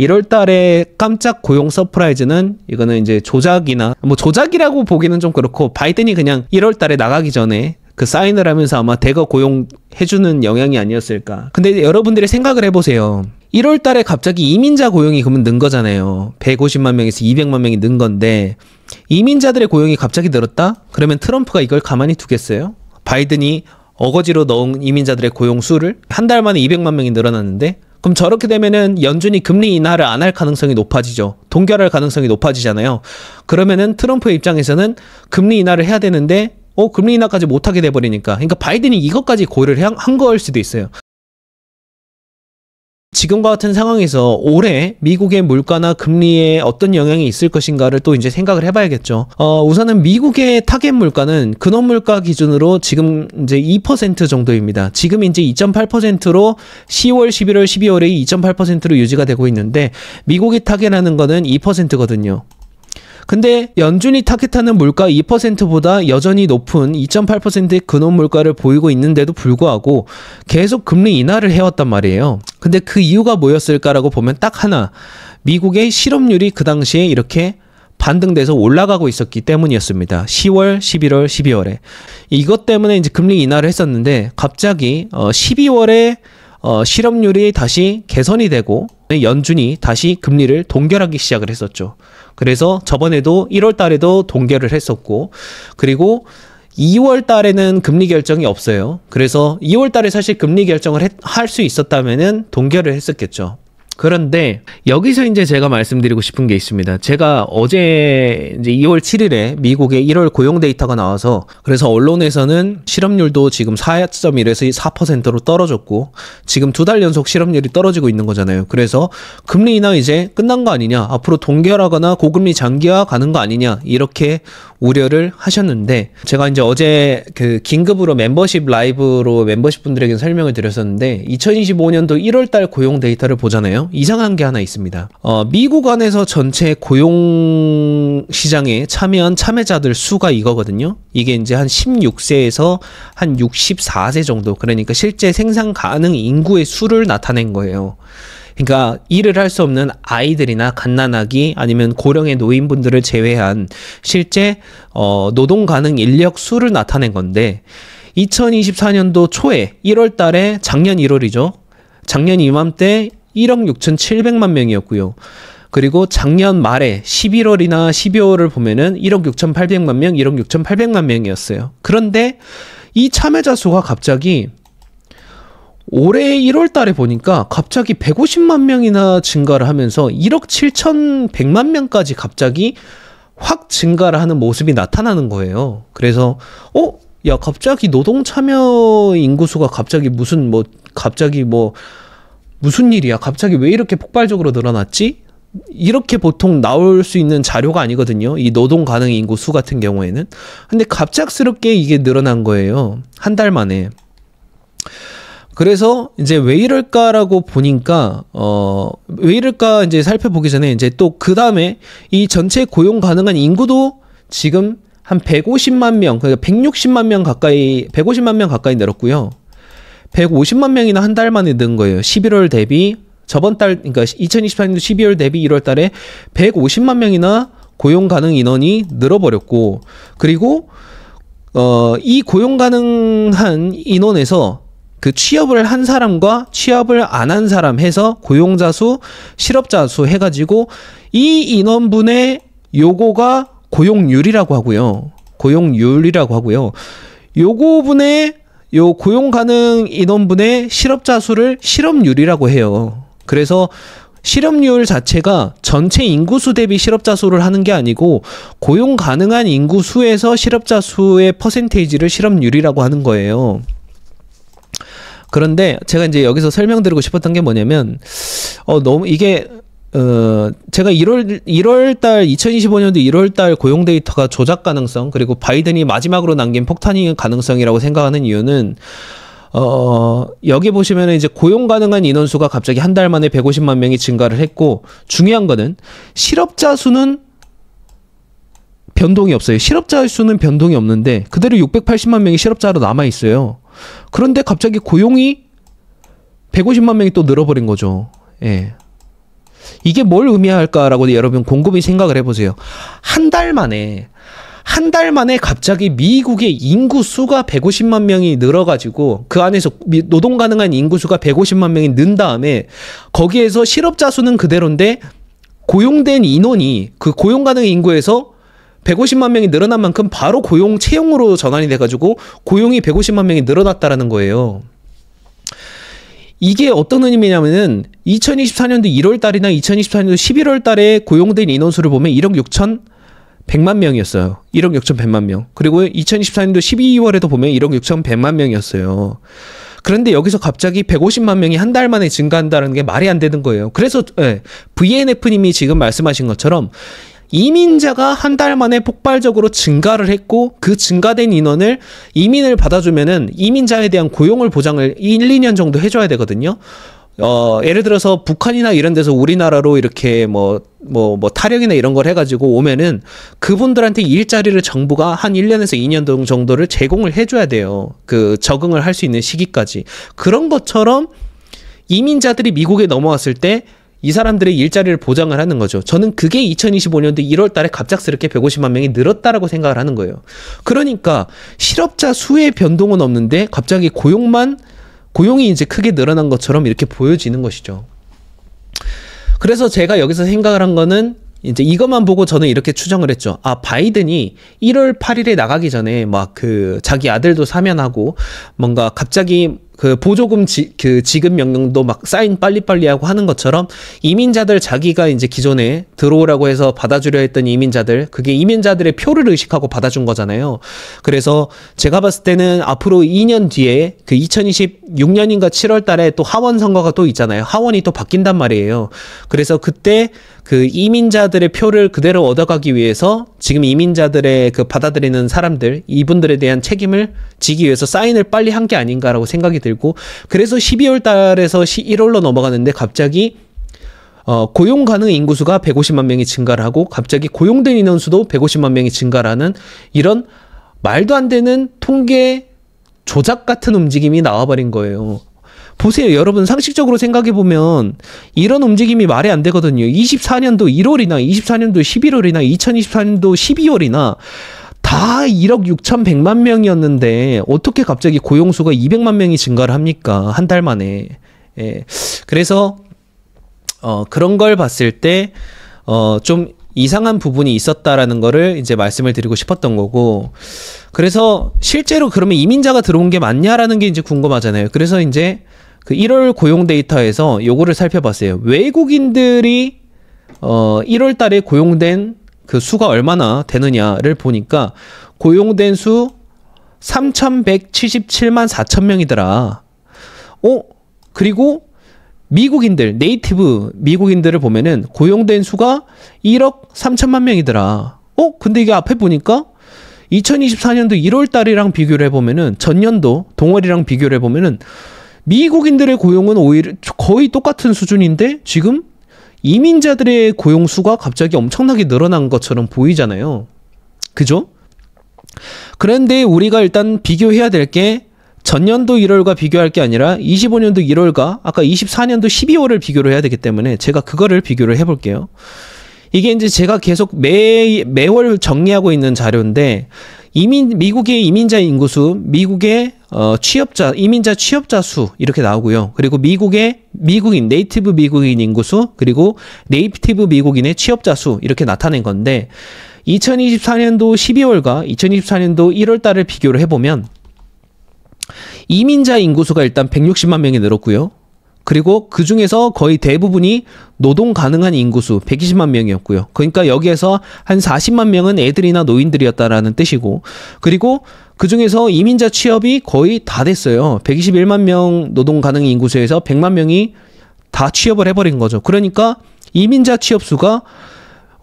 1월 달에 깜짝 고용 서프라이즈는 이거는 이제 조작이나 뭐 조작이라고 보기는 좀 그렇고 바이든이 그냥 1월 달에 나가기 전에 그 사인을 하면서 아마 대거 고용해주는 영향이 아니었을까. 근데 여러분들이 생각을 해보세요. 1월 달에 갑자기 이민자 고용이 그러면 는 거잖아요. 150만 명에서 200만 명이 는 건데 이민자들의 고용이 갑자기 늘었다? 그러면 트럼프가 이걸 가만히 두겠어요? 바이든이 어거지로 넣은 이민자들의 고용 수를 한 달 만에 200만 명이 늘어났는데 그럼 저렇게 되면은 연준이 금리 인하를 안 할 가능성이 높아지죠. 동결할 가능성이 높아지잖아요. 그러면은 트럼프의 입장에서는 금리 인하를 해야 되는데 금리 인하까지 못하게 돼버리니까. 그러니까 바이든이 이것까지 고려를 한 거일 수도 있어요. 지금과 같은 상황에서 올해 미국의 물가나 금리에 어떤 영향이 있을 것인가를 또 이제 생각을 해봐야겠죠. 우선은 미국의 타겟 물가는 근원 물가 기준으로 지금 이제 2% 정도입니다. 지금 이제 2.8%로 10월, 11월, 12월에 2.8%로 유지가 되고 있는데 미국이 타겟하는 거는 2%거든요. 근데 연준이 타겟하는 물가 2%보다 여전히 높은 2.8%의 근원 물가를 보이고 있는데도 불구하고 계속 금리 인하를 해왔단 말이에요. 근데 그 이유가 뭐였을까라고 보면 딱 하나. 미국의 실업률이 그 당시에 이렇게 반등돼서 올라가고 있었기 때문이었습니다. 10월, 11월, 12월에. 이것 때문에 이제 금리 인하를 했었는데 갑자기 12월에 실업률이 다시 개선이 되고 연준이 다시 금리를 동결하기 시작을 했었죠. 그래서 저번에도 1월 달에도 동결을 했었고 그리고 2월 달에는 금리 결정이 없어요. 그래서 2월 달에 사실 금리 결정을 할 수 있었다면은 동결을 했었겠죠. 그런데 여기서 이제 제가 말씀드리고 싶은 게 있습니다. 제가 어제 이제 2월 7일에 미국의 1월 고용 데이터가 나와서 그래서 언론에서는 실업률도 지금 4.1에서 4%로 떨어졌고 지금 2달 연속 실업률이 떨어지고 있는 거잖아요. 그래서 금리 인하 이제 끝난 거 아니냐, 앞으로 동결하거나 고금리 장기화 가는 거 아니냐 이렇게 우려를 하셨는데 제가 이제 어제 그 긴급으로 멤버십 라이브로 멤버십 분들에게 설명을 드렸었는데 2025년도 1월 달 고용 데이터를 보잖아요. 이상한 게 하나 있습니다. 미국 안에서 전체 고용 시장에 참여한 참여자들 수가 이거거든요. 이게 이제 한 16세에서 한 64세 정도, 그러니까 실제 생산 가능 인구의 수를 나타낸 거예요. 그러니까 일을 할 수 없는 아이들이나 갓난아기 아니면 고령의 노인분들을 제외한 실제 노동 가능 인력 수를 나타낸 건데 2024년도 초에 1월 달에 작년 1월이죠. 작년 이맘때 1억 6,700만 명이었고요. 그리고 작년 말에 11월이나 12월을 보면은 1억 6,800만 명, 1억 6,800만 명이었어요. 그런데 이 참여자 수가 갑자기 올해 1월 달에 보니까 갑자기 150만 명이나 증가를 하면서 1억 7,100만 명까지 갑자기 확 증가를 하는 모습이 나타나는 거예요. 그래서 야, 갑자기 노동 참여 인구수가 갑자기 무슨 일이야? 갑자기 왜 이렇게 폭발적으로 늘어났지? 이렇게 보통 나올 수 있는 자료가 아니거든요. 이 노동 가능 인구 수 같은 경우에는. 근데 갑작스럽게 이게 늘어난 거예요. 한 달 만에. 그래서 이제 왜 이럴까라고 보니까 왜 이럴까 이제 살펴보기 전에 이제 또 그 다음에 이 전체 고용 가능한 인구도 지금 한 150만 명, 그러니까 160만 명 가까이, 150만 명 가까이 늘었고요. 150만 명이나 한 달 만에 는 거예요. 11월 대비 저번 달, 그러니까 2024년도 12월 대비 1월 달에 150만 명이나 고용 가능 인원이 늘어버렸고, 그리고 이 고용 가능한 인원에서 그 취업을 한 사람과 취업을 안 한 사람 해서 고용자 수, 실업자 수 해가지고 이 인원분의 요거가 고용률이라고 하고요. 고용률이라고 하고요. 요거분의 요 고용 가능 인원분의 실업자 수를 실업률이라고 해요. 그래서 실업률 자체가 전체 인구수 대비 실업자 수를 하는 게 아니고 고용 가능한 인구수에서 실업자 수의 퍼센테이지를 실업률이라고 하는 거예요. 그런데 제가 이제 여기서 설명드리고 싶었던 게 뭐냐면 너무 이게 제가 1월달 2025년도 1월달 고용 데이터가 조작 가능성, 그리고 바이든이 마지막으로 남긴 폭탄이 가능성이라고 생각하는 이유는 여기 보시면 이제 고용 가능한 인원수가 갑자기 한 달 만에 150만 명이 증가를 했고, 중요한 거는 실업자 수는 변동이 없어요. 실업자 수는 변동이 없는데 그대로 680만 명이 실업자로 남아 있어요. 그런데 갑자기 고용이 150만 명이 또 늘어버린 거죠. 예. 이게 뭘 의미할까라고 여러분 곰곰이 생각을 해보세요. 한 달 만에 갑자기 미국의 인구 수가 150만 명이 늘어가지고 그 안에서 노동 가능한 인구 수가 150만 명이 는 다음에 거기에서 실업자 수는 그대로인데 고용된 인원이 그 고용 가능 인구에서 150만 명이 늘어난 만큼 바로 고용 채용으로 전환이 돼가지고 고용이 150만 명이 늘어났다라는 거예요. 이게 어떤 의미냐면은 2024년도 1월 달이나 2024년도 11월 달에 고용된 인원수를 보면 1억 6,100만 명이었어요. 1억 6,100만 명. 그리고 2024년도 12월에도 보면 1억 6,100만 명이었어요. 그런데 여기서 갑자기 150만 명이 한 달 만에 증가한다는 게 말이 안 되는 거예요. 그래서 VNF님이 지금 말씀하신 것처럼 이민자가 한 달 만에 폭발적으로 증가를 했고 그 증가된 인원을 이민을 받아주면은 이민자에 대한 고용을 보장을 1, 2년 정도 해줘야 되거든요. 예를 들어서 북한이나 이런 데서 우리나라로 이렇게 타령이나 이런 걸 해가지고 오면은 그분들한테 일자리를 정부가 한 1년에서 2년 정도를 제공을 해줘야 돼요. 그 적응을 할 수 있는 시기까지. 그런 것처럼 이민자들이 미국에 넘어왔을 때 이 사람들의 일자리를 보장을 하는 거죠. 저는 그게 2025년도 1월 달에 갑작스럽게 150만 명이 늘었다라고 생각을 하는 거예요. 그러니까 실업자 수의 변동은 없는데 갑자기 고용이 이제 크게 늘어난 것처럼 이렇게 보여지는 것이죠. 그래서 제가 여기서 생각을 한 거는 이제 이것만 보고 저는 이렇게 추정을 했죠. 아, 바이든이 1월 8일에 나가기 전에 막 자기 아들도 사면하고 뭔가 갑자기 그 보조금 지급 명령도 막 사인 빨리빨리 하고 하는 것처럼 이민자들 자기가 이제 기존에 들어오라고 해서 받아주려 했던 이민자들, 그게 이민자들의 표를 의식하고 받아준 거잖아요. 그래서 제가 봤을 때는 앞으로 2년 뒤에 그 2026년인가 7월 달에 또 하원 선거가 또 있잖아요. 하원이 또 바뀐단 말이에요. 그래서 그때 그 이민자들의 표를 그대로 얻어가기 위해서 지금 이민자들의 그 받아들이는 사람들, 이분들에 대한 책임을 지기 위해서 사인을 빨리 한 게 아닌가라고 생각이 들고, 그래서 12월 달에서 1월로 넘어가는데 갑자기 고용 가능 인구수가 150만 명이 증가를 하고 갑자기 고용된 인원수도 150만 명이 증가하는 이런 말도 안 되는 통계 조작 같은 움직임이 나와버린 거예요. 보세요. 여러분 상식적으로 생각해보면 이런 움직임이 말이 안 되거든요. 24년도 1월이나 24년도 11월이나 2024년도 12월이나 다 1억 6,100만 명이었는데 어떻게 갑자기 고용수가 200만 명이 증가를 합니까? 한 달 만에. 예. 그래서 그런 걸 봤을 때 좀 이상한 부분이 있었다라는 거를 이제 말씀을 드리고 싶었던 거고, 그래서 실제로 그러면 이민자가 들어온 게 맞냐라는 게 이제 궁금하잖아요. 그래서 이제 그 1월 고용 데이터에서 요거를 살펴봤어요. 외국인들이 1월 달에 고용된 그 수가 얼마나 되느냐를 보니까 고용된 수 3,177만 4천 명이더라. 그리고 미국인들, 네이티브 미국인들을 보면은 고용된 수가 1억 3천만 명이더라. 근데 이게 앞에 보니까 2024년도 1월 달이랑 비교를 해보면은 전년도 동월이랑 비교를 해보면은 미국인들의 고용은 오히려 거의 똑같은 수준인데 지금 이민자들의 고용 수가 갑자기 엄청나게 늘어난 것처럼 보이잖아요. 그죠? 그런데 우리가 일단 비교해야 될 게 전년도 1월과 비교할 게 아니라 25년도 1월과 아까 24년도 12월을 비교를 해야 되기 때문에 제가 그거를 비교를 해볼게요. 이게 이제 제가 계속 매월 정리하고 있는 자료인데 미국의 이민자 인구수, 미국의 이민자 취업자 수 이렇게 나오고요. 그리고 미국의 네이티브 미국인 인구수, 그리고 네이티브 미국인의 취업자 수 이렇게 나타낸 건데 2024년도 12월과 2024년도 1월 달을 비교를 해보면 이민자 인구수가 일단 160만 명이 늘었고요. 그리고 그 중에서 거의 대부분이 노동 가능한 인구수 120만 명이었고요. 그러니까 여기에서 한 40만 명은 애들이나 노인들이었다라는 뜻이고, 그리고 그 중에서 이민자 취업이 거의 다 됐어요. 121만 명 노동 가능 인구수에서 100만 명이 다 취업을 해버린 거죠. 그러니까 이민자 취업 수가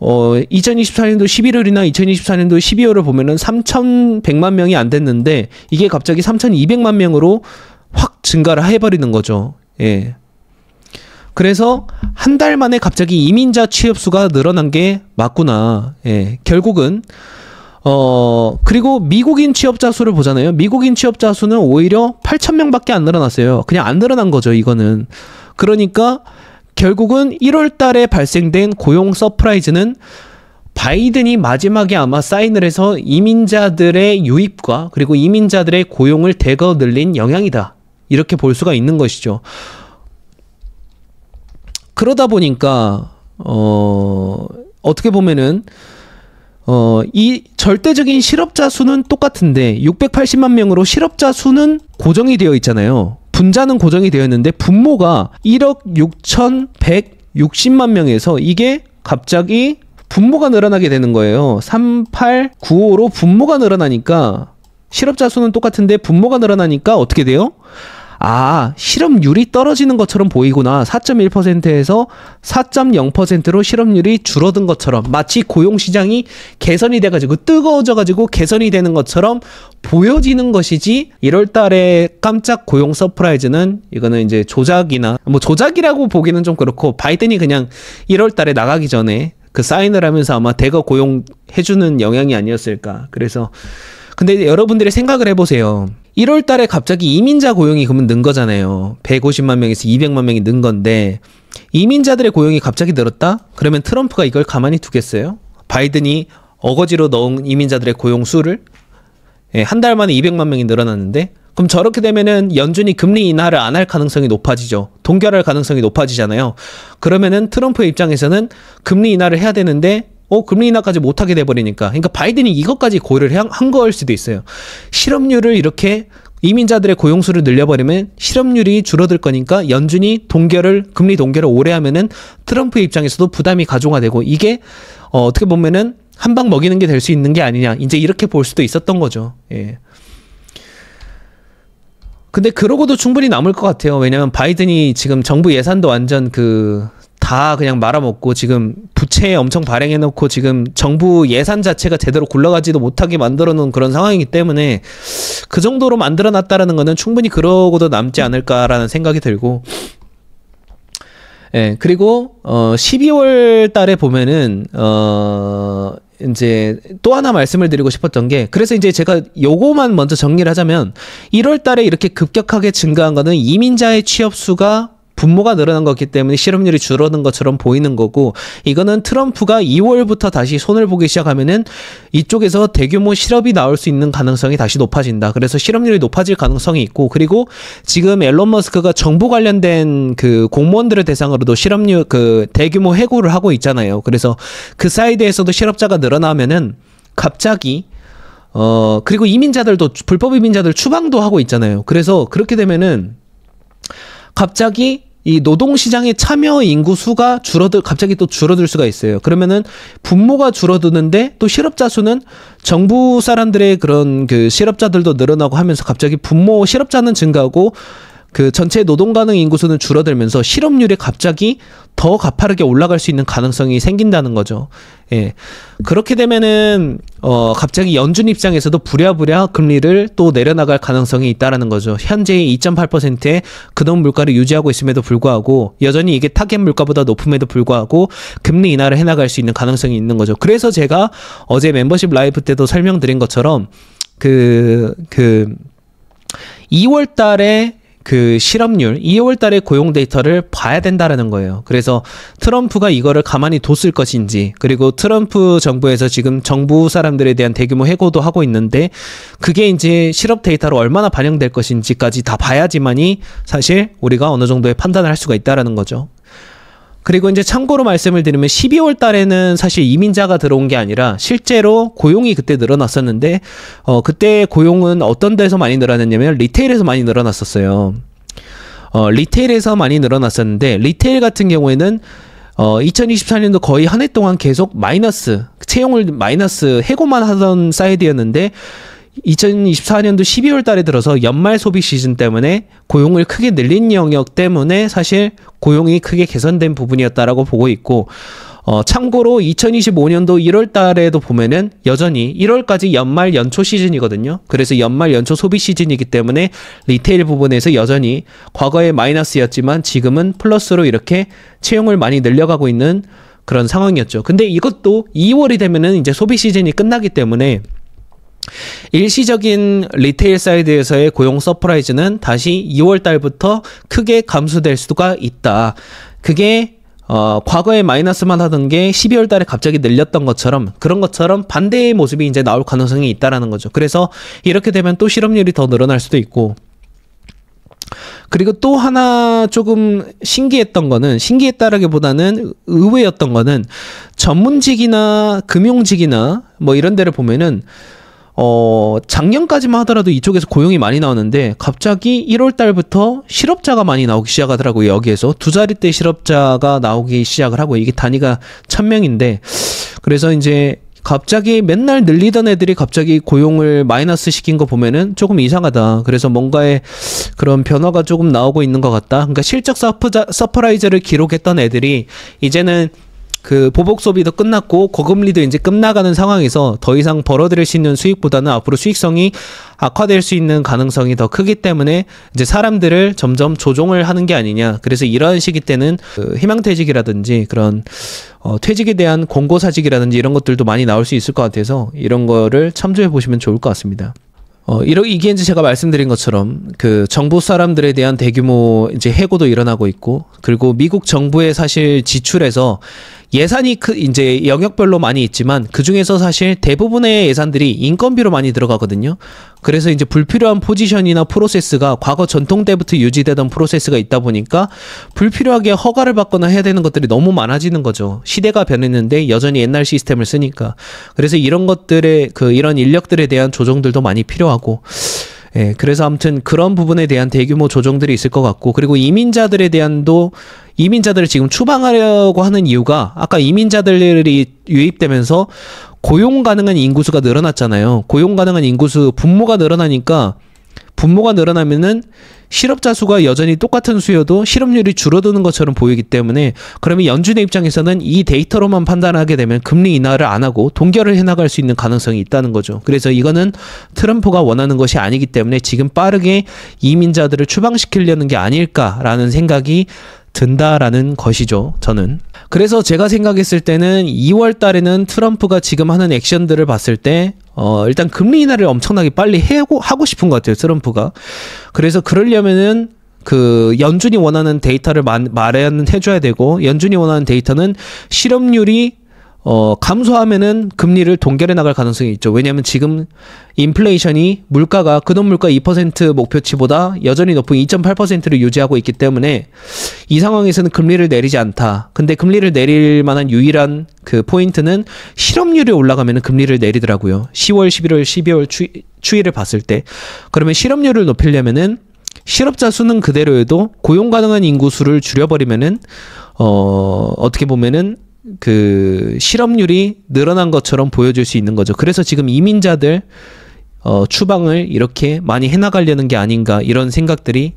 2024년도 11월이나 2024년도 12월을 보면은 3,100만 명이 안 됐는데 이게 갑자기 3,200만 명으로 확 증가를 해버리는 거죠. 예. 그래서 한 달 만에 갑자기 이민자 취업 수가 늘어난 게 맞구나. 예. 결국은 그리고 미국인 취업자 수를 보잖아요. 미국인 취업자 수는 오히려 8,000명밖에 안 늘어났어요. 그냥 안 늘어난 거죠, 이거는. 그러니까 결국은 1월 달에 발생된 고용 서프라이즈는 바이든이 마지막에 아마 사인을 해서 이민자들의 유입과 그리고 이민자들의 고용을 대거 늘린 영향이다. 이렇게 볼 수가 있는 것이죠. 그러다 보니까 어떻게 보면은 이 절대적인 실업자 수는 똑같은데 680만 명으로 실업자 수는 고정이 되어 있잖아요. 분자는 고정이 되어 있는데 분모가 1억 6,160만 명에서 이게 갑자기 분모가 늘어나게 되는 거예요. 3895로 분모가 늘어나니까 실업자 수는 똑같은데 분모가 늘어나니까 어떻게 돼요? 아, 실업률이 떨어지는 것처럼 보이구나. 4.1%에서 4.0%로 실업률이 줄어든 것처럼 마치 고용시장이 개선이 돼가지고 뜨거워져가지고 개선이 되는 것처럼 보여지는 것이지 1월 달에 깜짝 고용 서프라이즈는 이거는 이제 조작이나 뭐 조작이라고 보기는 좀 그렇고 바이든이 그냥 1월 달에 나가기 전에 그 사인을 하면서 아마 대거 고용해주는 영향이 아니었을까. 그래서 근데 여러분들이 생각을 해보세요. 1월 달에 갑자기 이민자 고용이 그러면 는 거잖아요. 150만 명에서 200만 명이 는 건데 이민자들의 고용이 갑자기 늘었다? 그러면 트럼프가 이걸 가만히 두겠어요? 바이든이 어거지로 넣은 이민자들의 고용 수를 한 달 만에 200만 명이 늘어났는데 그럼 저렇게 되면은 연준이 금리 인하를 안 할 가능성이 높아지죠. 동결할 가능성이 높아지잖아요. 그러면은 트럼프의 입장에서는 금리 인하를 해야 되는데 금리 인하까지 못하게 돼버리니까. 그러니까 바이든이 이것까지 고려를 한 거일 수도 있어요. 실업률을 이렇게 이민자들의 고용수를 늘려버리면 실업률이 줄어들 거니까 연준이 금리 동결을 오래 하면은 트럼프의 입장에서도 부담이 가중화되고 이게 어떻게 보면은 한 방 먹이는 게 될 수 있는 게 아니냐. 이제 이렇게 볼 수도 있었던 거죠. 예. 근데 그러고도 충분히 남을 것 같아요. 왜냐면 바이든이 지금 정부 예산도 완전 다 그냥 말아먹고 지금 부채 엄청 발행해놓고 지금 정부 예산 자체가 제대로 굴러가지도 못하게 만들어놓은 그런 상황이기 때문에 그 정도로 만들어놨다라는 거는 충분히 그러고도 남지 않을까라는 생각이 들고 예, 그리고 12월 달에 보면은 이제 또 하나 말씀을 드리고 싶었던 게 그래서 이제 제가 요거만 먼저 정리를 하자면 1월 달에 이렇게 급격하게 증가한 거는 이민자의 취업 수가 분모가 늘어난 거기 때문에 실업률이 줄어든 것처럼 보이는 거고 이거는 트럼프가 2월부터 다시 손을 보기 시작하면은 이쪽에서 대규모 실업이 나올 수 있는 가능성이 다시 높아진다. 그래서 실업률이 높아질 가능성이 있고 그리고 지금 앨런 머스크가 정부 관련된 그 공무원들을 대상으로도 실업률 대규모 해고를 하고 있잖아요. 그래서 그 사이드에서도 실업자가 늘어나면은 갑자기 그리고 이민자들도 불법 이민자들 추방도 하고 있잖아요. 그래서 그렇게 되면은 갑자기 이 노동시장의 참여 인구 수가 갑자기 또 줄어들 수가 있어요. 그러면은 분모가 줄어드는데 또 실업자 수는 정부 사람들의 그런 실업자들도 늘어나고 하면서 갑자기 실업자는 증가하고 그 전체 노동 가능 인구수는 줄어들면서 실업률이 갑자기 더 가파르게 올라갈 수 있는 가능성이 생긴다는 거죠. 예. 그렇게 되면은 갑자기 연준 입장에서도 부랴부랴 금리를 또 내려나갈 가능성이 있다라는 거죠. 현재의 2.8%의 근원 물가를 유지하고 있음에도 불구하고 여전히 이게 타겟 물가보다 높음에도 불구하고 금리 인하를 해나갈 수 있는 가능성이 있는 거죠. 그래서 제가 어제 멤버십 라이브 때도 설명드린 것처럼 2월 달에 실업률, 2월 달에 고용 데이터를 봐야 된다라는 거예요. 그래서 트럼프가 이거를 가만히 뒀을 것인지, 그리고 트럼프 정부에서 지금 정부 사람들에 대한 대규모 해고도 하고 있는데, 그게 이제 실업 데이터로 얼마나 반영될 것인지까지 다 봐야지만이 사실 우리가 어느 정도의 판단을 할 수가 있다라는 거죠. 그리고 이제 참고로 말씀을 드리면 12월 달에는 사실 이민자가 들어온 게 아니라 실제로 고용이 그때 늘어났었는데 그때 고용은 어떤 데서 많이 늘어났냐면 리테일에서 많이 늘어났었어요. 리테일에서 많이 늘어났었는데 리테일 같은 경우에는 2024년도 거의 한 해 동안 계속 채용을 마이너스 해고만 하던 사이드였는데 2024년도 12월 달에 들어서 연말 소비 시즌 때문에 고용을 크게 늘린 영역 때문에 사실 고용이 크게 개선된 부분이었다라고 보고 있고 참고로 2025년도 1월 달에도 보면은 여전히 1월까지 연말 연초 시즌이거든요. 그래서 연말 연초 소비 시즌이기 때문에 리테일 부분에서 여전히 과거에 마이너스였지만 지금은 플러스로 이렇게 채용을 많이 늘려가고 있는 그런 상황이었죠. 근데 이것도 2월이 되면은 이제 소비 시즌이 끝나기 때문에 일시적인 리테일 사이드에서의 고용 서프라이즈는 다시 2월 달부터 크게 감소될 수가 있다. 그게 과거에 마이너스만 하던 게 12월 달에 갑자기 늘렸던 것처럼 그런 것처럼 반대의 모습이 이제 나올 가능성이 있다라는 거죠. 그래서 이렇게 되면 또 실업률이 더 늘어날 수도 있고, 그리고 또 하나 조금 신기했다라기보다는 의외였던 거는 전문직이나 금융직이나 뭐 이런 데를 보면은 작년까지만 하더라도 이쪽에서 고용이 많이 나오는데 갑자기 1월 달부터 실업자가 많이 나오기 시작하더라고요. 여기에서 두 자릿대 실업자가 나오기 시작을 하고, 이게 단위가 1000명인데, 그래서 이제 갑자기 맨날 늘리던 애들이 갑자기 고용을 마이너스 시킨 거 보면은 조금 이상하다. 그래서 뭔가의 그런 변화가 조금 나오고 있는 것 같다. 그러니까 실적 서프라이즈를 기록했던 애들이 이제는 그 보복 소비도 끝났고 고금리도 이제 끝나가는 상황에서 더 이상 벌어들일 수 있는 수익보다는 앞으로 수익성이 악화될 수 있는 가능성이 더 크기 때문에 이제 사람들을 점점 조종을 하는 게 아니냐. 그래서 이러한 시기 때는 그 희망퇴직이라든지 그런 퇴직에 대한 공고사직이라든지 이런 것들도 많이 나올 수 있을 것 같아서 이런 거를 참조해 보시면 좋을 것 같습니다. 이게 이제 제가 말씀드린 것처럼 그 정부 사람들에 대한 대규모 이제 해고도 일어나고 있고, 그리고 미국 정부의 사실 지출에서 예산이 이제 영역별로 많이 있지만 그 중에서 사실 대부분의 예산들이 인건비로 많이 들어가거든요. 그래서 이제 불필요한 포지션이나 프로세스가 과거 전통 때부터 유지되던 프로세스가 있다 보니까 불필요하게 허가를 받거나 해야 되는 것들이 너무 많아지는 거죠. 시대가 변했는데 여전히 옛날 시스템을 쓰니까. 그래서 이런 것들의 이런 인력들에 대한 조정들도 많이 필요하고, 예, 그래서 아무튼 그런 부분에 대한 대규모 조정들이 있을 것 같고, 그리고 이민자들을 지금 추방하려고 하는 이유가 아까 이민자들이 유입되면서 고용 가능한 인구수가 늘어났잖아요. 고용 가능한 인구수, 분모가 늘어나면은 실업자 수가 여전히 똑같은 수여도 실업률이 줄어드는 것처럼 보이기 때문에, 그러면 연준의 입장에서는 이 데이터로만 판단하게 되면 금리 인하를 안 하고 동결을 해나갈 수 있는 가능성이 있다는 거죠. 그래서 이거는 트럼프가 원하는 것이 아니기 때문에 지금 빠르게 이민자들을 추방시키려는 게 아닐까라는 생각이 든다라는 것이죠, 저는. 그래서 제가 생각했을 때는 2월 달에는 트럼프가 지금 하는 액션들을 봤을 때 일단 금리 인하를 엄청나게 빨리 하고 싶은 것 같아요, 트럼프가. 그래서 그러려면은 그 연준이 원하는 데이터를 마련해줘야 되고, 연준이 원하는 데이터는 실업률이 감소하면은 금리를 동결해 나갈 가능성이 있죠. 왜냐하면 지금 인플레이션이 물가가 근원물가 2% 목표치보다 여전히 높은 2.8%를 유지하고 있기 때문에 이 상황에서는 금리를 내리지 않다. 근데 금리를 내릴 만한 유일한 그 포인트는 실업률이 올라가면은 금리를 내리더라고요. 10월, 11월, 12월 추이를 봤을 때. 그러면 실업률을 높이려면은 실업자 수는 그대로여도 고용 가능한 인구 수를 줄여버리면은 어떻게 보면은 그 실업률이 늘어난 것처럼 보여줄 수 있는 거죠. 그래서 지금 이민자들 추방을 이렇게 많이 해나가려는 게 아닌가, 이런 생각들이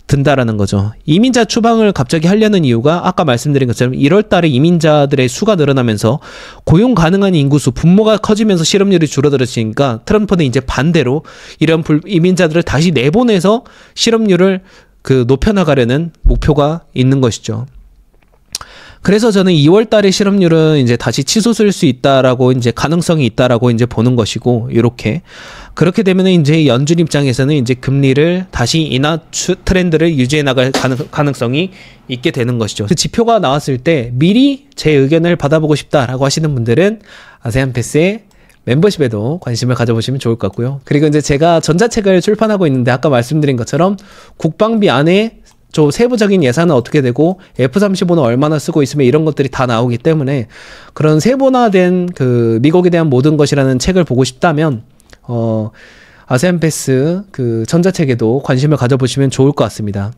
든다라는 거죠. 이민자 추방을 갑자기 하려는 이유가 아까 말씀드린 것처럼 1월 달에 이민자들의 수가 늘어나면서 고용 가능한 인구수, 분모가 커지면서 실업률이 줄어들었으니까 트럼프는 이제 반대로 이런 이민자들을 다시 내보내서 실업률을 높여나가려는 목표가 있는 것이죠. 그래서 저는 2월 달에 실업률은 이제 다시 치솟을 수 있다라고, 이제 가능성이 있다라고 이제 보는 것이고, 그렇게 되면은 이제 연준 입장에서는 이제 금리를 다시 인하 트렌드를 유지해 나갈 가능성이 있게 되는 것이죠. 그 지표가 나왔을 때 미리 제 의견을 받아보고 싶다라고 하시는 분들은 아세안 패스의 멤버십에도 관심을 가져보시면 좋을 것 같고요. 그리고 이제 제가 전자책을 출판하고 있는데 아까 말씀드린 것처럼 국방비 안에 저 세부적인 예산은 어떻게 되고 F-35는 얼마나 쓰고 있으면 이런 것들이 다 나오기 때문에, 그런 세분화된 그 미국에 대한 모든 것이라는 책을 보고 싶다면 아세안 패스 그 전자책에도 관심을 가져보시면 좋을 것 같습니다.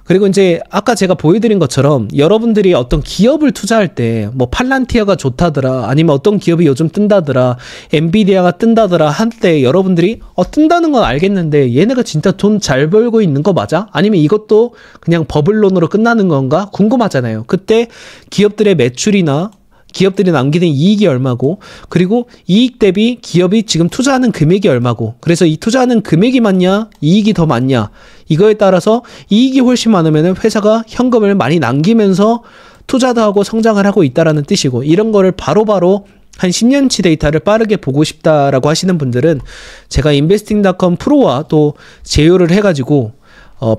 그리고 이제 아까 제가 보여드린 것처럼 여러분들이 어떤 기업을 투자할 때 뭐 팔란티아가 좋다더라, 아니면 어떤 기업이 요즘 뜬다더라, 엔비디아가 뜬다더라 할 때 여러분들이 뜬다는 건 알겠는데 얘네가 진짜 돈 잘 벌고 있는 거 맞아? 아니면 이것도 그냥 버블론으로 끝나는 건가? 궁금하잖아요. 그때 기업들의 매출이나 기업들이 남기는 이익이 얼마고, 그리고 이익 대비 기업이 지금 투자하는 금액이 얼마고, 그래서 이 투자하는 금액이 많냐 이익이 더 많냐, 이거에 따라서 이익이 훨씬 많으면 회사가 현금을 많이 남기면서 투자도 하고 성장을 하고 있다라는 뜻이고, 이런 거를 바로바로 한 10년치 데이터를 빠르게 보고 싶다라고 하시는 분들은 제가 investing.com 프로와 또 제휴를 해가지고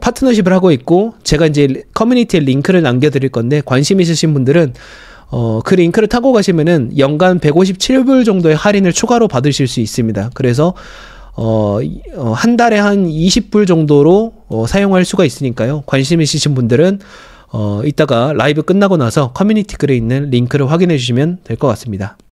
파트너십을 하고 있고 제가 이제 커뮤니티에 링크를 남겨드릴 건데 관심 있으신 분들은 그 링크를 타고 가시면은 연간 157불 정도의 할인을 추가로 받으실 수 있습니다. 그래서 한 달에 한 20불 정도로 사용할 수가 있으니까요. 관심 있으신 분들은 이따가 라이브 끝나고 나서 커뮤니티 글에 있는 링크를 확인해 주시면 될 것 같습니다.